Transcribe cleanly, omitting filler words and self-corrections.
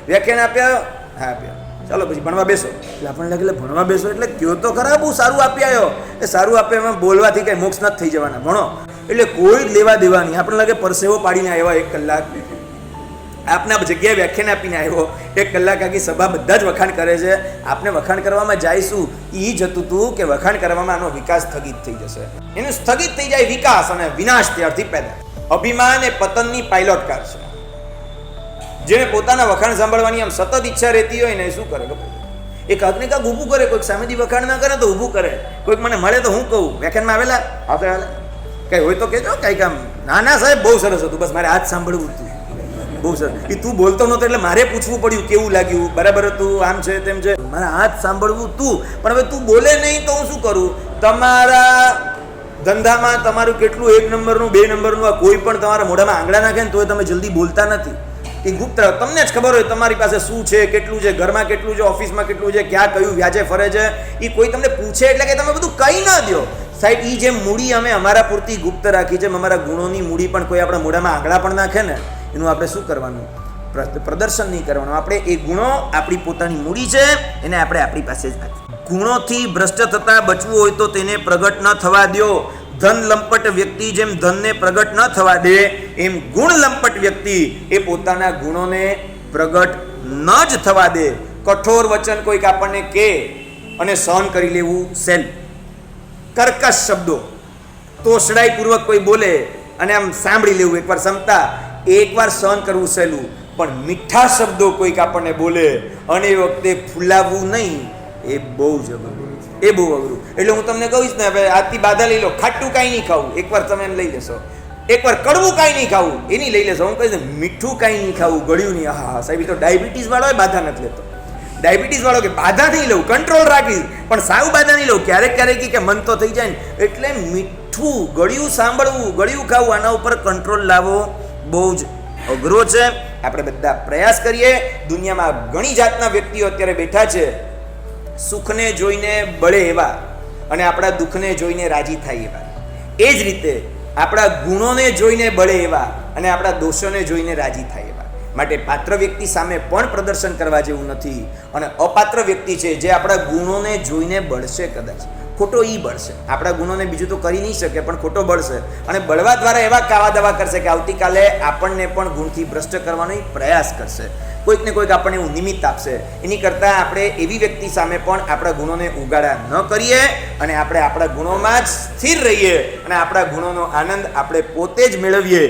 વ્યાખ્યાન આપ્યા, હા આપ્યા, ચાલો પછી ભણવા બેસો. એટલે આપણને લાગે ભણવા બેસો એટલે કયો તો ખરા, બહુ સારું આપી આવ્યો. એ સારું આપે એમાં બોલવાથી કઈ મોક્ષ નથી થઈ જવાના, ભણો. એટલે કોઈ જ લેવા દેવા નહીં. આપણને લાગે પરસેવો પાડીને આવ્યા 1 કલાક, આપના જગ્યાએ વ્યાખ્યાન આપીને આવ્યો 1 કલાક, આખી સભા બધા જ વખાણ કરે છે. આપણે વખાણ કરવામાં જઈશું એ જ હતું તું કે વખાણ કરવામાં આનો વિકાસ સ્થગિત થઈ જશે. એનું સ્થગિત થઈ જાય વિકાસ, અને વિનાશ ત્યારથી પેદા. અભિમાન એ પતનની પાયલોટ કાર છે. જેને પોતાના વખાણ સાંભળવાની આમ સતત ઈચ્છા રહેતી હોય ને, શું કરે ખબર? એ કાંક ને કાંક ઊભું કરે. કોઈક સામેથી વખાણ ના કરે તો ઊભું કરે. કોઈક મને મળે તો હું કહું, વ્યાખ્યાનમાં આવેલા આપણે કઈ હોય તો કહેજો. કઈ કામ ના ના સાહેબ બહુ સરસ હતું, બસ મારે આજ સાંભળવું હતું, બહુ સરસ. એ તું બોલતો નહોતો એટલે મારે પૂછવું પડ્યું કેવું લાગ્યું, બરાબર હતું, આમ છે તેમ છે, મારે આજ સાંભળવું તું. પણ હવે તું બોલે નહીં તો હું શું કરું? તમારા ધંધામાં તમારું કેટલું 1 નંબરનું 2 નંબરનું, આ કોઈ પણ તમારા મોઢામાં આંગળા નાખે ને તોય તમે જલ્દી બોલતા નથી. એ ગુપ્ત, તમને જ ખબર હોય તમારી પાસે શું છે, કેટલું છે, ઘરમાં કેટલું છે, ઓફિસમાં કેટલું છે, ક્યાં કયું વ્યાજે ફરે છે. એ કોઈ તમને પૂછે એટલે કે તમે બધું કહી ના દો. સાહેબ એ જે મૂડી અમે અમારા પૂરતી ગુપ્ત રાખી છે, અમારા ગુણોની મૂડી પણ કોઈ આપણા મોઢામાં આંગળા પણ નાખે ને, એનું આપણે શું કરવાનું? પ્રદર્શન નહીં કરવાનું. આપણે એ ગુણો આપણી પોતાની મૂડી છે, એને આપણે આપણી પાસે જ રાખીએ. ગુણોથી ભ્રષ્ટ થતા બચવું હોય તો તેને પ્રગટ ન થવા દો. ધન લંપટ વ્યક્તિ જેમ ધનને પ્રગટ ન થવા દે, એમ ગુણ લંપટ વ્યક્તિ એ પોતાના ગુણોને પ્રગટ ન જ થવા દે. કઠોર વચન કોઈક આપણને કહે અને સહન કરી લેવું સહેલું. કર્કશ શબ્દો તોછડાઈપૂર્વક કોઈ બોલે અને આમ સાંભળી લેવું, એકવાર ક્ષમતા, એકવાર સહન કરવું સહેલું. પણ મીઠા શબ્દો કોઈક આપણને બોલે અને એ વખતે ફૂલાવવું નહીં, એ બહુ જ અઘરું, એ બહુ અઘરું. એટલે હું તમને કહીશ ને, હવે આજથી બાધા લઈ લો, ખાટું કાંઈ નહીં ખાવું, એકવાર તમે એમ લઈ લેશો. એકવાર કડવું કાંઈ નહીં ખાવું, એની લઈ લેશો. હું કહીશ મીઠું કાંઈ નહીં ખાવું, ગળ્યું નહીં. હા સાહેબ, એ તો ડાયાબિટીસ વાળો બાધા નથી લેતો. ડાયાબિટીસ વાળો કે બાધા નહીં લઉં, કંટ્રોલ રાખીશ, પણ સાવ બાધા નહીં લઉં. ક્યારેક ક્યારેક કે મન તો થઈ જાય ને. એટલે મીઠું ગળ્યું સાંભળવું, ગળ્યું ખાવું, આના ઉપર કંટ્રોલ લાવવો બહુ જ અઘરો છે. આપણે બધા પ્રયાસ કરીએ. દુનિયામાં ઘણી જાતના વ્યક્તિઓ અત્યારે બેઠા છે, સુખને જોઈને બળે એવા અને આપણા દુઃખને જોઈને રાજી થાય એવા. એ જ રીતે આપણા ગુણોને જોઈને બળે એવા અને આપણા દોષોને જોઈને રાજી થાય એવા. માટે પાત્ર વ્યક્તિ સામે પણ પ્રદર્શન કરવા જેવું નથી. અને અપાત્ર વ્યક્તિ છે જે આપણા ગુણોને જોઈને બળશે, કદાચ ખોટો ઈ બળશે. આપણા ગુણોને બીજું તો કરી નહીં શકે, પણ ખોટો બળશે. અને બળવા દ્વારા એવા કાવા દાવા કરશે કે આવતીકાલે આપણને પણ ગુણથી ભ્રષ્ટ કરવાનો પ્રયાસ કરશે. કોઈક ને કોઈક આપણને એવું નિમિત્ત આપશે. એની કરતાં આપણે એવી વ્યક્તિ સામે પણ આપણા ગુણોને ઉગાડા ન કરીએ અને આપણે આપણા ગુણોમાં જ સ્થિર રહીએ અને આપણા ગુણોનો આનંદ આપણે પોતે જ મેળવીએ.